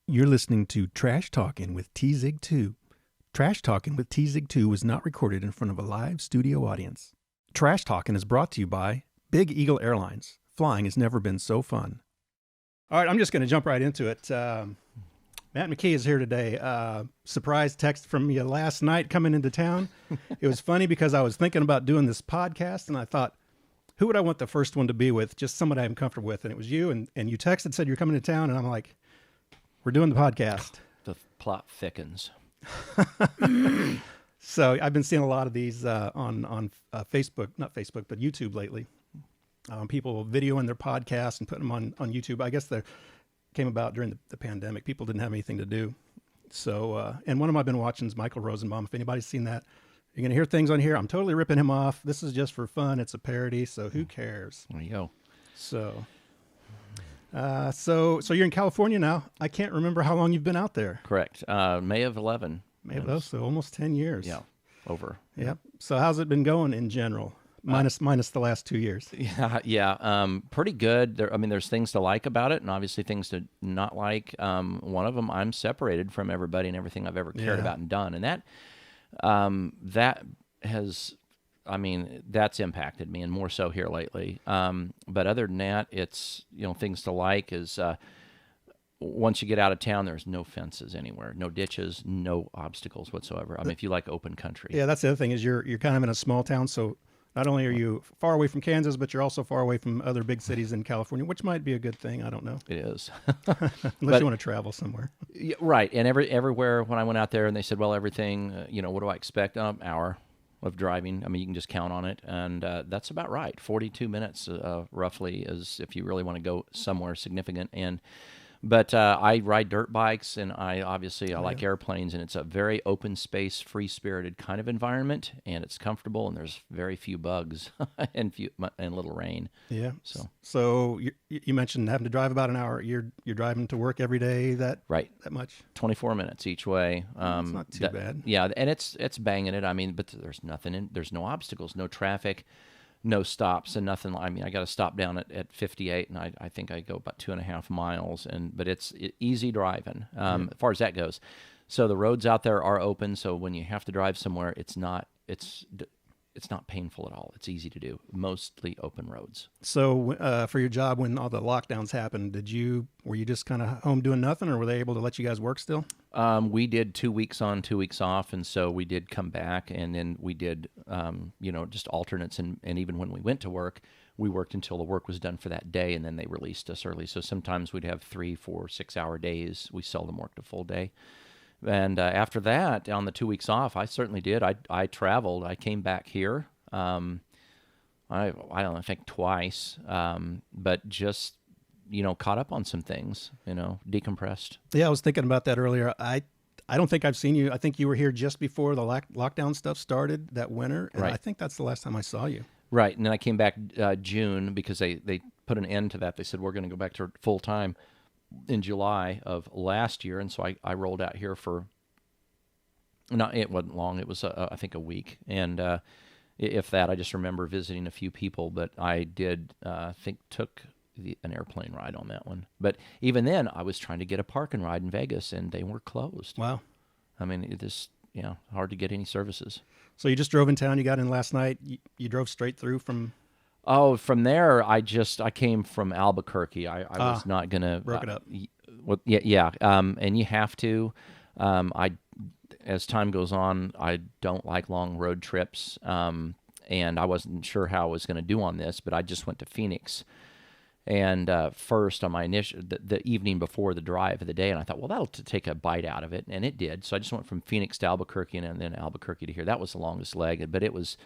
You're listening to Trash Talkin' with T-Zig 2. Trash Talkin' with T-Zig 2 was not recorded in front of a live studio audience. Trash Talkin' is brought to you by Big Eagle Airlines. Flying has never been so fun. All right, I'm just going to jump right into it. Matt McKee is here today. Surprise text from you last night coming into town. It was funny because I was thinking about doing this podcast, and I thought, who would I want the first one to be with? Just somebody I'm comfortable with. And it was you, and you texted, said you're coming to town, and I'm like, we're doing the podcast. The plot thickens. So I've been seeing a lot of these on Facebook, not Facebook, but YouTube lately. People videoing their podcasts and putting them on YouTube. I guess they came about during the pandemic. People didn't have anything to do. So, and one of them I've been watching is Michael Rosenbaum. If anybody's seen that, you're going to hear things on here. I'm totally ripping him off. This is just for fun. It's a parody, so who cares? There you go. So you're in California now. I can't remember how long you've been out there. Correct. May of 11. So almost 10 years. Yeah, over. Yep. So how's it been going in general? Minus the last 2 years. Yeah. Pretty good. There's things to like about it, and obviously things to not like. One of them, I'm separated from everybody and everything I've ever cared about and done, and that has, that's impacted me, and more so here lately. But other than that, it's things to like is. Once you get out of town, there's no fences anywhere, no ditches, no obstacles whatsoever. If you like open country. Yeah, that's the other thing is you're kind of in a small town, so not only are you far away from Kansas, but you're also far away from other big cities in California, which might be a good thing. I don't know. It is. Unless you want to travel somewhere. Yeah, right. And everywhere when I went out there and they said, well, everything, what do I expect? An hour of driving. You can just count on it. And that's about right. 42 minutes roughly is if you really want to go somewhere significant. But I ride dirt bikes, and I like airplanes, and it's a very open space, free-spirited kind of environment, and it's comfortable, and there's very few bugs and little rain. Yeah. So you mentioned having to drive about an hour. You're driving to work every day that much? 24 minutes each way. It's not too bad. Yeah, and it's banging it. But there's nothing there's no obstacles, no traffic. No stops and nothing. I got to stop down at 58, and I think I go about 2.5 miles. But it's easy driving as far as that goes. So the roads out there are open. So when you have to drive somewhere, it's not painful at all. It's easy to do. Mostly open roads. So for your job, when all the lockdowns happened, were you just kind of home doing nothing, or were they able to let you guys work still? We did 2 weeks on, 2 weeks off, and so we did come back, and then we did, just alternates, and even when we went to work, we worked until the work was done for that day, and then they released us early. So sometimes we'd have 3, 4, 6-hour days. We seldom worked a full day. And after that, on the 2 weeks off, I certainly did. I traveled. I came back here. I don't know, I think twice, but just caught up on some things. Decompressed. Yeah, I was thinking about that earlier. I don't think I've seen you. I think you were here just before the lockdown stuff started that winter, and I think that's the last time I saw you. Right, and then I came back June because they put an end to that. They said we're going to go back to full time in July of last year, and so I rolled out here for, it wasn't long, it was I think a week, and if that, I just remember visiting a few people, but I did took an airplane ride on that one. But even then, I was trying to get a parking ride in Vegas, and they were closed. Wow. It just, hard to get any services. So you just drove in town, you got in last night, you drove straight through from... Oh, from there, I came from Albuquerque. I was not going to... Broke it up. Yeah. And you have to. As time goes on, I don't like long road trips, and I wasn't sure how I was going to do on this, but I just went to Phoenix. And first, on my initial, the evening before the drive of the day, and I thought, well, that'll take a bite out of it, and it did. So I just went from Phoenix to Albuquerque, and then Albuquerque to here. That was the longest leg, but it was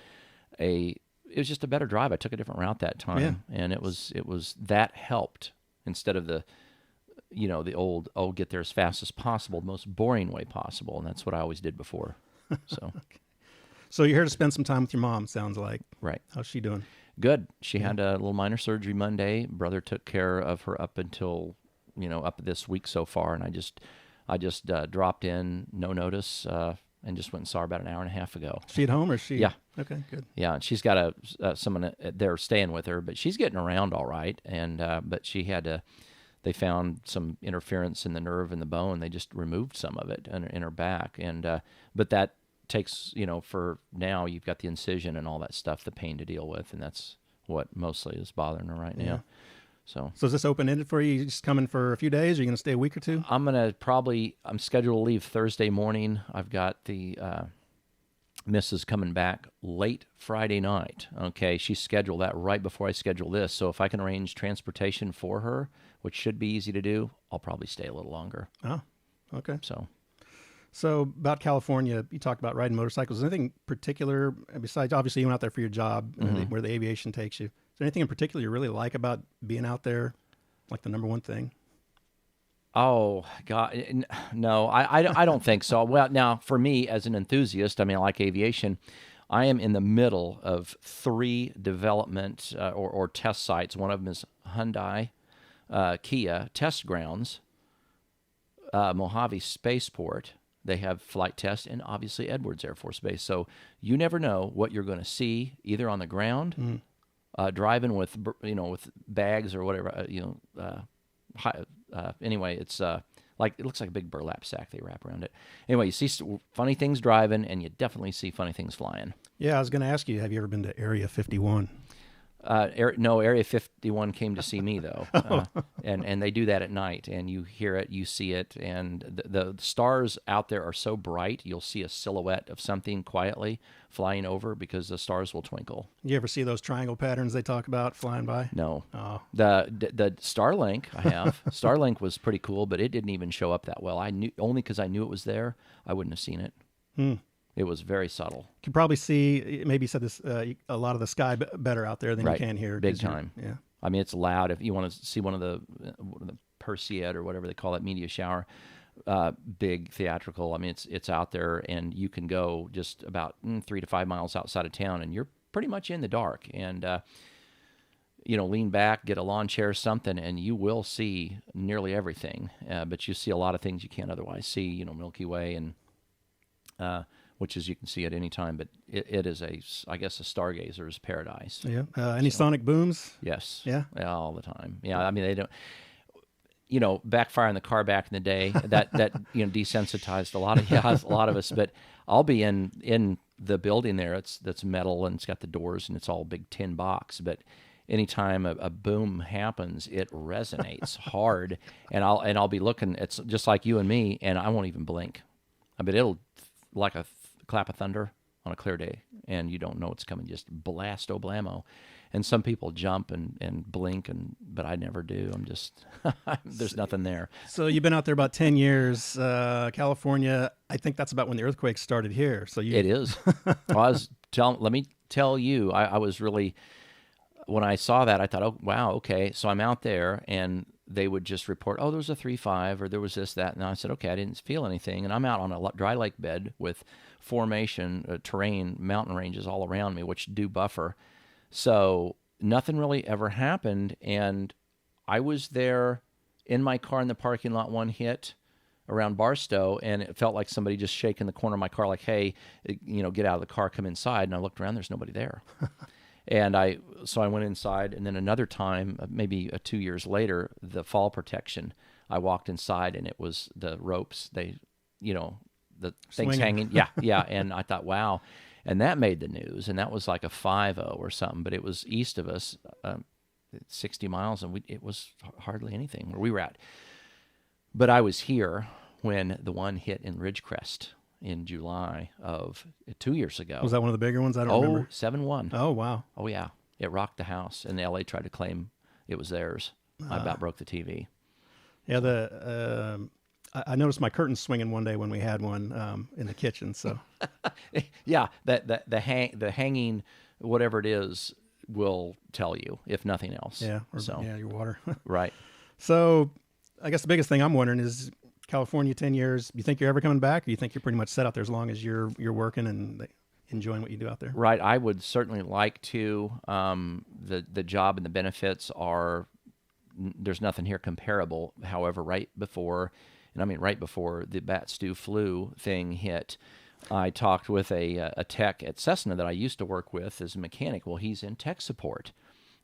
just a better drive. I took a different route that time, and it was that helped instead of the old get there as fast as possible, the most boring way possible, and that's what I always did before. So, okay. So you're here to spend some time with your mom. Sounds like. Right. How's she doing? Good. She had a little minor surgery Monday. Brother took care of her up until up this week so far, and I just dropped in, no notice. And just went and saw her about an hour and a half ago. She at home or is she? Yeah. Okay, good. Yeah, and she's got someone there staying with her, but she's getting around all right. And but she had to they found some interference in the nerve in the bone. They just removed some of it in her back, and but that takes, for now you've got the incision and all that stuff, the pain to deal with, and that's what mostly is bothering her right now. So is this open-ended for you? You just coming for a few days? Or are you going to stay a week or two? I'm scheduled to leave Thursday morning. I've got the Mrs. coming back late Friday night. Okay, she scheduled that right before I schedule this. So if I can arrange transportation for her, which should be easy to do, I'll probably stay a little longer. Oh, okay. So about California, you talked about riding motorcycles. Is there anything particular, besides obviously you went out there for your job, where the aviation takes you? Is there anything in particular you really like about being out there, like the number one thing? Oh, God, no, I don't think so. Well, now, for me, as an enthusiast, I mean, I like aviation. I am in the middle of 3 development or test sites. One of them is Hyundai, Kia test grounds, Mojave Spaceport. They have flight tests, and obviously Edwards Air Force Base. So you never know what you're going to see, either on the ground, driving with bags or whatever, anyway, it's like, it looks like a big burlap sack they wrap around it. Anyway, you see funny things driving, and you definitely see funny things flying. Yeah, I was going to ask you, have you ever been to Area 51? No, Area 51 came to see me, though. And they do that at night, and you hear it, you see it, and the stars out there are so bright, you'll see a silhouette of something quietly flying over because the stars will twinkle. You ever see those triangle patterns they talk about flying by? No. Oh. The Starlink I have. Starlink was pretty cool, but it didn't even show up that well. I knew, only because I knew it was there, I wouldn't have seen it. It was very subtle. You can probably see, maybe you said this, a lot of the sky better out there than you can here. Big time. Yeah. I mean, it's loud. If you want to see one of the Perseid or whatever they call it, meteor shower, big theatrical. I mean, it's out there, and you can go just about 3 to 5 miles outside of town, and you're pretty much in the dark. And lean back, get a lawn chair or something, and you will see nearly everything. But you see a lot of things you can't otherwise see. Milky Way and which is you can see at any time, but it is I guess a stargazer's paradise. Yeah. Any sonic booms? Yes. Yeah. All the time. Yeah. I mean, they don't. Backfiring the car back in the day that desensitized a lot of us. But I'll be in the building there. That's metal and it's got the doors and it's all big tin box. But anytime a boom happens, it resonates hard, and I'll be looking. It's just like you and me, and I won't even blink. I mean, it'll like a clap of thunder on a clear day, and you don't know it's coming, just blast, oh blammo. And some people jump and blink, but I never do. I'm just, there's nothing there. So you've been out there about 10 years. California, I think that's about when the earthquake started here. So It is. Let me tell you, I was really, when I saw that, I thought, oh, wow, okay. So I'm out there, and they would just report, oh, there was a 3.5, or there was this, that. And I said, okay, I didn't feel anything. And I'm out on a dry lake bed with formation, terrain, mountain ranges all around me, which do buffer. So nothing really ever happened. And I was there in my car in the parking lot, one hit around Barstow, and it felt like somebody just shaking the corner of my car like, hey, get out of the car, come inside. And I looked around, there's nobody there. And so I went inside, and then another time, maybe 2 years later, the fall protection, I walked inside, and it was the ropes, the things hanging. Yeah. And I thought, wow. And that made the news, and that was like a 5.0 or something, but it was east of us, 60 miles, and it was hardly anything where we were at. But I was here when the one hit in Ridgecrest in July of 2 years ago. Was that one of the bigger ones? I don't remember. 7.1. Oh, wow. Oh, yeah. It rocked the house, and LA tried to claim it was theirs. I about broke the TV. Yeah, I noticed my curtains swinging one day when we had one in the kitchen. So, yeah, the hanging, whatever it is, will tell you, if nothing else. Yeah, your water. Right. So, I guess the biggest thing I'm wondering is, California, 10 years, you think you're ever coming back, or you think you're pretty much set out there as long as you're working and enjoying what you do out there? Right. I would certainly like to. The job and the benefits are, there's nothing here comparable. However, right before the bat stew flu thing hit, I talked with a tech at Cessna that I used to work with as a mechanic. Well, he's in tech support,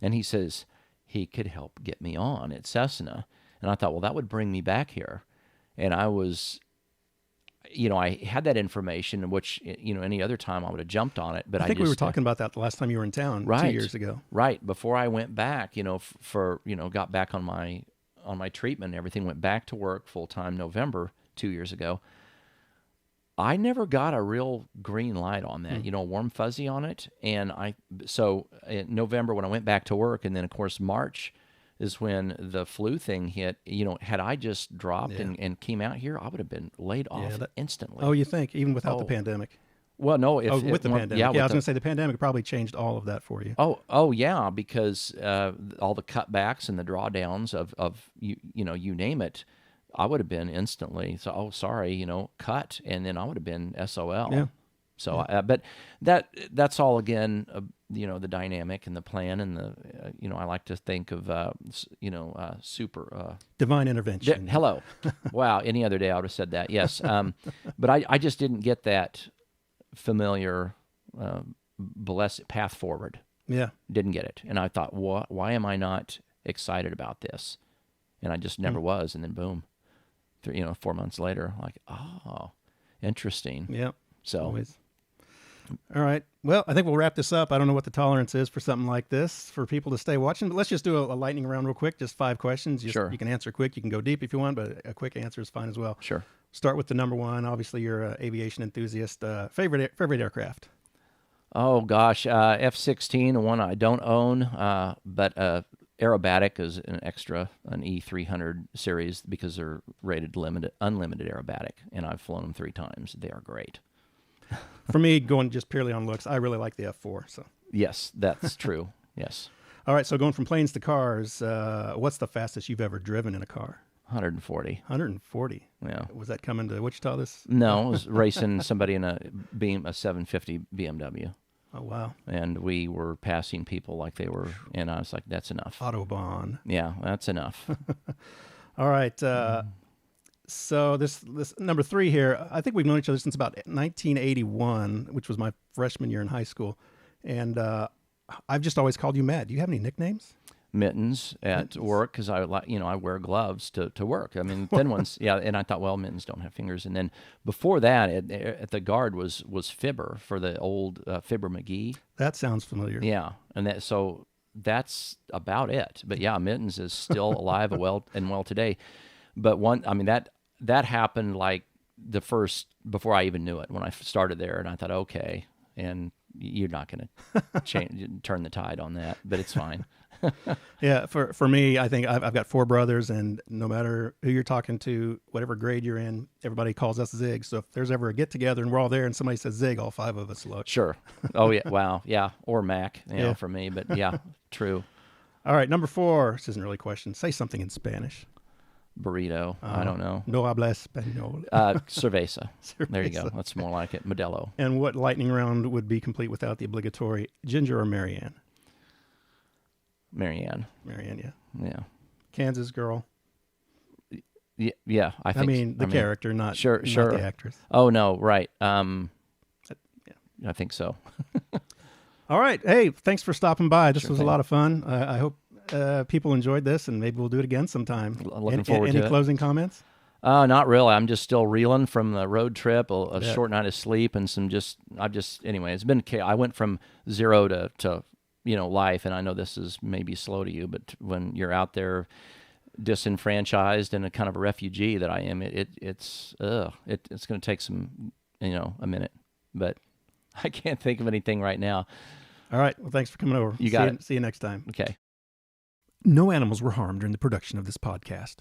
and he says he could help get me on at Cessna. And I thought, well, that would bring me back here. And I was, I had that information, which, any other time I would have jumped on it. But I think we were talking about that the last time you were in town, right, 2 years ago. Right. Before I went back, got back on my treatment and everything, went back to work full-time November 2 years ago. I never got a real green light on that, warm fuzzy on it. And so in November when I went back to work, and then of course March is when the flu thing hit, had I just dropped and came out here, I would have been laid off instantly. Oh, you think, even without the pandemic? Well, no. With the pandemic. Yeah, I was going to say the pandemic probably changed all of that for you. Oh, yeah, because all the cutbacks and the drawdowns of you name it, I would have been instantly, sorry, cut, and then I would have been SOL. Yeah. So, but that's all again, the dynamic and the plan and the, I like to think of, super divine intervention. Hello, wow. Any other day I would have said that. Yes, but I just didn't get that familiar, blessed path forward. Yeah, didn't get it, and I thought, why am I not excited about this? And I just never was, and then boom. 4 months later, like, oh, interesting. Yeah. So, always. All right. Well, I think we'll wrap this up. I don't know what the tolerance is for something like this for people to stay watching, but let's just do a lightning round real quick. Just 5 questions. Sure. You can answer quick. You can go deep if you want, but a quick answer is fine as well. Sure. Start with the number one. Obviously, you're an aviation enthusiast. Favorite aircraft? Oh gosh, F-16, one I don't own, but aerobatic is an E300 series because they're rated unlimited aerobatic, and I've flown them 3 times. They are great. For me, going just purely on looks, I really like the F4. So yes, that's true. Yes. All right, so going from planes to cars, what's the fastest you've ever driven in a car? 140. 140. Yeah. Was that coming to Wichita this? No, it was racing somebody in a 750 BMW. Oh, wow. And we were passing people like they were, and I was like, that's enough. Autobahn. Yeah, that's enough. All right. So this number 3 here, I think we've known each other since about 1981, which was my freshman year in high school. And I've just always called you Matt. Do you have any nicknames? Mittens at work, because I wear gloves to work. I mean, thin ones, yeah. And I thought, well, mittens don't have fingers. And then before that, at the guard was Fibber for the old Fibber McGee. That sounds familiar. Yeah, and that's about it. But yeah, mittens is still alive and well today. But that happened like before I even knew it, when I started there, and I thought, okay, and you're not going to turn the tide on that, but it's fine. Yeah, for me, I think I've got 4 brothers, and no matter who you're talking to, whatever grade you're in, everybody calls us Zig. So if there's ever a get together and we're all there and somebody says Zig, all 5 of us look. Sure. Oh yeah. Wow. Yeah. Or Mac. Yeah. For me, but yeah, true. All right, number 4. This isn't really a question. Say something in Spanish. Burrito. I don't know. No habla español. Cerveza. There you go. That's more like it. Modelo. And what lightning round would be complete without the obligatory Ginger or Marianne? Marianne, yeah. Yeah. Kansas girl. Yeah. I mean, the character, not the actress. Oh, no, right. I think so. All right. Hey, thanks for stopping by. This was a lot of fun. I hope people enjoyed this, and maybe we'll do it again sometime. Looking forward to it. Any closing comments? Not really. I'm just still reeling from the road trip, a short night of sleep, and anyway, it's been, I went from 0 to life, and I know this is maybe slow to you, but when you're out there disenfranchised and a kind of a refugee that I am, it's going to take some, a minute, but I can't think of anything right now. All right. Well, thanks for coming over. You got it. See you next time. Okay. No animals were harmed during the production of this podcast.